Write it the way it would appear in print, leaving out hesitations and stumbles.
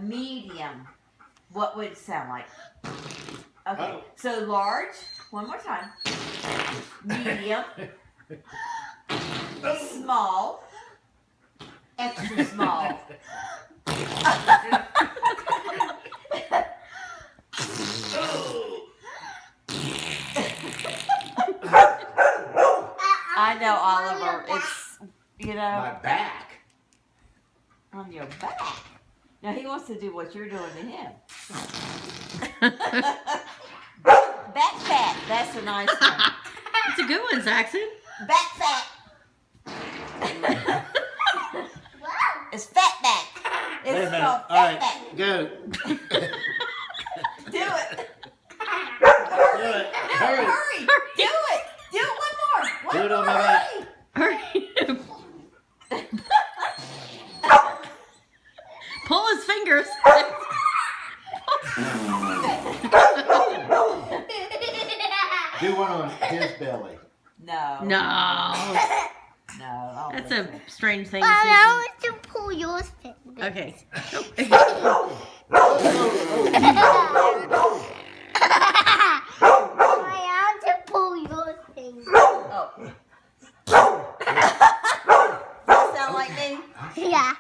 medium, what would it sound like? Okay, so large, one more time. Medium, small, extra small. I know, Oliver. It's, My back. on your back. Now he wants to do what you're doing to him. Back fat. That's a nice one. It's a good one, Saxon. Back fat. It's fat back. Wait a It's minute. called All fat right, back. go. Do it. Do it. No, Hurry. hurry. Do it. Do it one more. One Do it on more. my back. Hurry. Hurry. Pull his fingers. Do one on his belly. No. No. No. I don't That's think a so. strange thing But to I say. want to pull your finger. Okay. I want to pull your finger. Oh. Does that sound like me? Yeah.